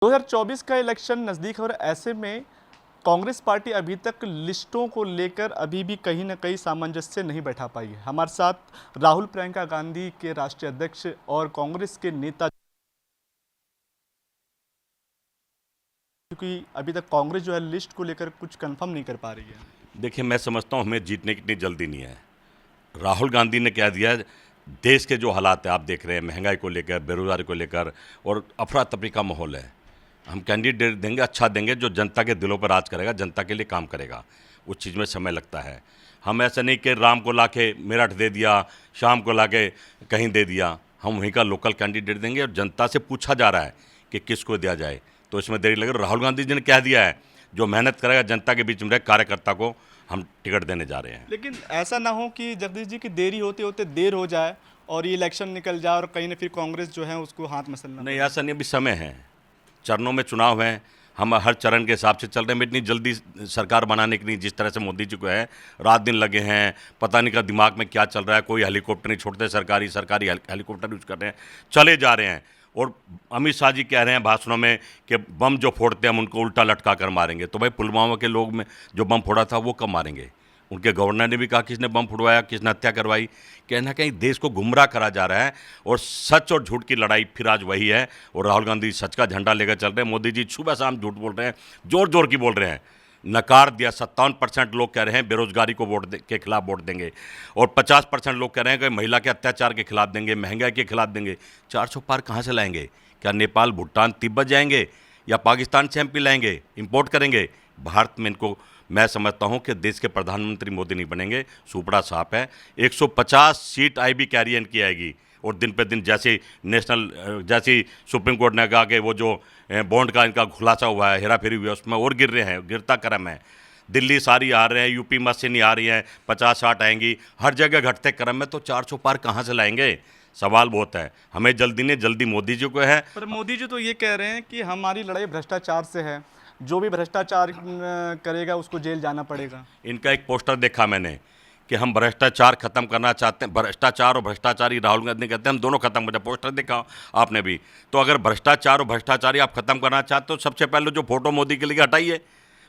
2024 का इलेक्शन नज़दीक है और ऐसे में कांग्रेस पार्टी अभी तक लिस्टों को लेकर अभी भी कहीं ना कहीं सामंजस्य नहीं बैठा पाई है। हमारे साथ राहुल प्रियंका गांधी के राष्ट्रीय अध्यक्ष और कांग्रेस के नेता, क्योंकि अभी तक कांग्रेस जो है लिस्ट को लेकर कुछ कंफर्म नहीं कर पा रही है। देखिए, मैं समझता हूँ हमें जीतने की इतनी जल्दी नहीं है। राहुल गांधी ने कह दिया, देश के जो हालात है आप देख रहे हैं, महंगाई को लेकर, बेरोजगारी को लेकर और अफरा तफरी का माहौल है। हम कैंडिडेट देंगे, अच्छा देंगे, जो जनता के दिलों पर राज करेगा, जनता के लिए काम करेगा। उस चीज़ में समय लगता है। हम ऐसा नहीं कि राम को लाके मेरठ दे दिया, शाम को लाके कहीं दे दिया। हम वहीं का लोकल कैंडिडेट देंगे और जनता से पूछा जा रहा है कि किसको दिया जाए, तो इसमें देरी लगे। राहुल गांधी जी ने कह दिया है, जो मेहनत करेगा जनता के बीच में रहे, कार्यकर्ता को हम टिकट देने जा रहे हैं। लेकिन ऐसा ना हो कि जगदीश जी की देरी होते होते देर हो जाए और ये इलेक्शन निकल जाए और कहीं ना फिर कांग्रेस जो है उसको हाथ मसलना नहीं, ऐसा नहीं, अभी समय है, चरणों में चुनाव है, हम हर चरण के हिसाब से चल रहे हैं। इतनी जल्दी सरकार बनाने की नहीं, जिस तरह से मोदी जी को है, रात दिन लगे हैं, पता नहीं का दिमाग में क्या चल रहा है। कोई हेलीकॉप्टर नहीं छोड़ते, सरकारी हेलीकॉप्टर यूज कर रहे हैं, चले जा रहे हैं। और अमित शाह जी कह रहे हैं भाषणों में कि बम जो फोड़ते हैं हम उनको उल्टा लटका कर मारेंगे। तो भाई, पुलवामा के लोग में जो बम फोड़ा था वो कब मारेंगे? उनके गवर्नर ने भी कहा किसने बम फुड़वाया, किसने हत्या करवाई। कहीं ना कहीं देश को गुमराह करा जा रहा है और सच और झूठ की लड़ाई फिर आज वही है। और राहुल गांधी सच का झंडा लेकर चल रहे हैं, मोदी जी सुबह शाम झूठ बोल रहे हैं, जोर जोर की बोल रहे हैं। नकार दिया, 57% लोग कह रहे हैं बेरोजगारी को के खिलाफ वोट देंगे और 50% लोग कह रहे हैं कि महिला के अत्याचार के खिलाफ देंगे, महंगाई के खिलाफ देंगे। 400 पार कहाँ से लाएंगे? क्या नेपाल, भूटान, तिब्बत जाएंगे या पाकिस्तान से एमपी लाएंगे, इंपोर्ट करेंगे? भारत में इनको, मैं समझता हूं कि देश के प्रधानमंत्री मोदी नहीं बनेंगे, सुपड़ा साफ है। 150 सीट आईबी कैरियन की आएगी और दिन पे दिन जैसी सुप्रीम कोर्ट ने कहा कि वो जो बॉन्ड का इनका खुलासा हुआ है, हेरा फेरी हुआ, उसमें और गिर रहे हैं, गिरता क्रम है। दिल्ली सारी आ रहे हैं, यूपी में से नहीं आ रही हैं, 50-60 आएंगी, हर जगह घटते क्रम में। तो 400 पार कहाँ से लाएंगे? सवाल बहुत है। हमें जल्दी नहीं, जल्दी मोदी जी को है। पर मोदी जी तो ये कह रहे हैं कि हमारी लड़ाई भ्रष्टाचार से है, जो भी भ्रष्टाचार करेगा उसको जेल जाना पड़ेगा। इनका एक पोस्टर देखा मैंने कि हम भ्रष्टाचार खत्म करना चाहते हैं। भ्रष्टाचार और भ्रष्टाचारी राहुल गांधी कहते हैं हम दोनों खत्म करते हैं। पोस्टर देखा आपने भी? तो अगर भ्रष्टाचार और भ्रष्टाचारी आप खत्म करना चाहते हो, सबसे पहले जो फोटो मोदी के लिए हटाइए।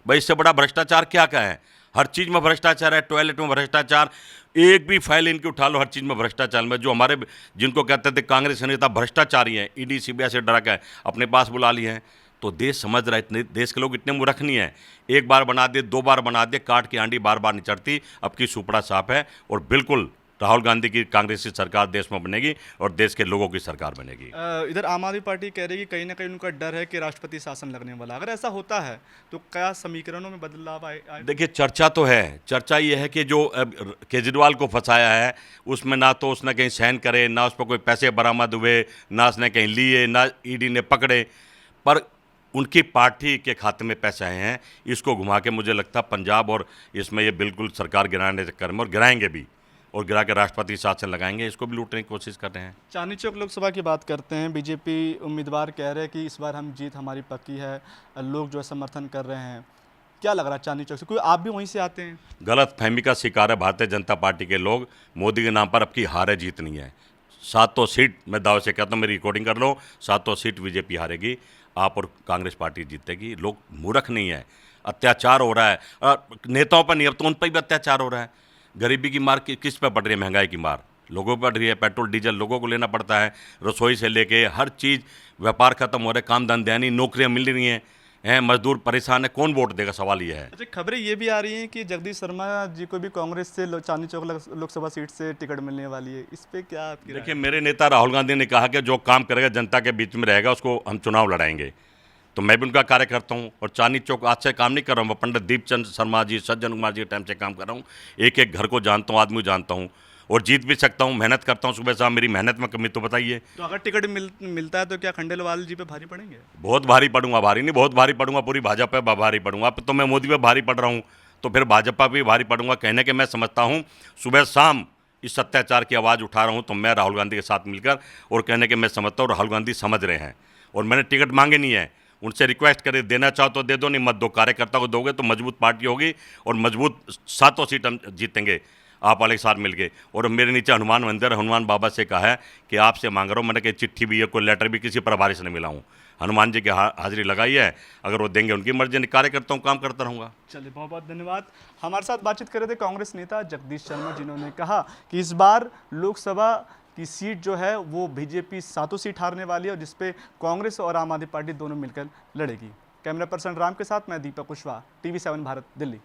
भाई, इससे बड़ा भ्रष्टाचार क्या है? हर चीज़ में भ्रष्टाचार है, टॉयलेट में भ्रष्टाचार, एक भी फाइल इनकी उठा लो, हर चीज़ में भ्रष्टाचार में। जो हमारे, जिनको कहते थे कांग्रेस नेता भ्रष्टाचारी हैं, ईडी सीबीआई से डरा के अपने पास बुला लिए हैं। तो देश समझ रहा है, इतने देश के लोग इतने मूर्ख नहीं है। एक बार बना दे, दो बार बना दे, काट की आंडी बार बार नहीं चढ़ती। अब की सुपड़ा साफ है और बिल्कुल राहुल गांधी की कांग्रेस की सरकार देश में बनेगी और देश के लोगों की सरकार बनेगी। इधर आम आदमी पार्टी कह रही है कि कहीं ना कहीं उनका डर है कि राष्ट्रपति शासन लगने वाला। अगर ऐसा होता है तो क्या समीकरणों में बदलाव आए? देखिए, चर्चा तो है। चर्चा ये है कि जो केजरीवाल को फंसाया है, उसमें ना तो उसने कहीं साइन करे, ना उस पर कोई पैसे बरामद हुए, ना उसने कहीं लिए, ना ईडी ने पकड़े, पर उनकी पार्टी के खाते में पैसे आए हैं। इसको घुमा के मुझे लगता है पंजाब और इसमें ये बिल्कुल सरकार गिराने के चक्कर में, और गिराएंगे भी, और गिरा के राष्ट्रपति शासन लगाएंगे। इसको भी लूटने की कोशिश कर रहे हैं। चांदनी चौक लोकसभा की बात करते हैं, बीजेपी उम्मीदवार कह रहे हैं कि इस बार हम जीत हमारी पक्की है, लोग जो है समर्थन कर रहे हैं। क्या लग रहा है चांदनी चौक से? कोई आप भी वहीं से आते हैं? गलत फहमी का शिकार है भारतीय जनता पार्टी के लोग। मोदी के नाम पर अब की हार है, जीत नहीं है। 700 सीट मैं दावे से कहता हूँ, मेरी रिकॉर्डिंग कर लो, 700 सीट बीजेपी हारेगी, आप और कांग्रेस पार्टी जीतेगी। लोग मूर्ख नहीं है, अत्याचार हो रहा है नेताओं पर नहीं, अब तो उन पर भी अत्याचार हो रहा है। गरीबी की मार किस पे पड़ रही है? महंगाई की मार लोगों पर पड़ रही है। पेट्रोल डीजल लोगों को लेना पड़ता है, रसोई से लेके हर चीज़। व्यापार खत्म हो रहे, काम धंधे नहीं, नौकरियाँ मिल रही हैं, मजदूर परेशान है, कौन वोट देगा? सवाल ये है। अच्छा, खबरें ये भी आ रही हैं कि जगदीश शर्मा जी को भी कांग्रेस से चांदनी चौक लोकसभा सीट से टिकट मिलने वाली है। इस पे क्या आपकी राय है? देखिए, मेरे नेता राहुल गांधी ने कहा कि जो काम करेगा जनता के बीच में रहेगा उसको हम चुनाव लड़ाएंगे। तो मैं भी उनका कार्य करता हूँ और चांदनी चौक आज से काम नहीं कर रहा हूँ। मैं पंडित दीपचंद शर्मा जी, सज्जन कुमार जी के टाइम से काम कर रहा हूँ। एक एक घर को जानता हूँ, आदमी को जानता हूँ और जीत भी सकता हूँ। मेहनत करता हूँ सुबह शाम। मेरी मेहनत में कमी तो बताइए। तो अगर टिकट मिलता है तो क्या खंडेलवाल जी पे भारी पड़ेंगे? बहुत भारी पड़ूंगा, भारी नहीं, बहुत भारी पड़ूंगा। पूरी भाजपा पे भारी पड़ूंगा। अब तो मैं मोदी पे भारी पड़ रहा हूँ, तो फिर भाजपा पे भी भारी पड़ूंगा। कहने के मैं समझता हूँ सुबह शाम इस अत्याचार की आवाज़ उठा रहा हूँ तो मैं राहुल गांधी के साथ मिलकर, और कहने के मैं समझता हूँ राहुल गांधी समझ रहे हैं। और मैंने टिकट मांगे नहीं है, उनसे रिक्वेस्ट करे, देना चाहो तो दे दो, नहीं मत दो। कार्यकर्ता को दोगे तो मजबूत पार्टी होगी और मजबूत 700 सीट हम जीतेंगे आप वाले के साथ मिलके। और मेरे नीचे हनुमान मंदिर, हनुमान बाबा से कहा है कि आपसे मांग रहा हूँ। मैंने कहा चिट्ठी भी है, कोई लेटर भी किसी प्रभारी से नहीं मिला हूँ। हनुमान जी की हाजिरी लगाई है, अगर वो देंगे उनकी मर्जी, नहीं कार्यकर्ता हूँ, काम करता रहूँगा। चलिए, बहुत बहुत धन्यवाद। हमारे साथ बातचीत कर रहे थे कांग्रेस नेता जगदीश शर्मा, जिन्होंने कहा कि इस बार लोकसभा की सीट जो है वो बीजेपी 7 सीट हारने वाली है और जिसपे कांग्रेस और आम आदमी पार्टी दोनों मिलकर लड़ेगी। कैमरा पर्सन राम के साथ मैं दीपक कुशवाहा, TV7 भारत, दिल्ली।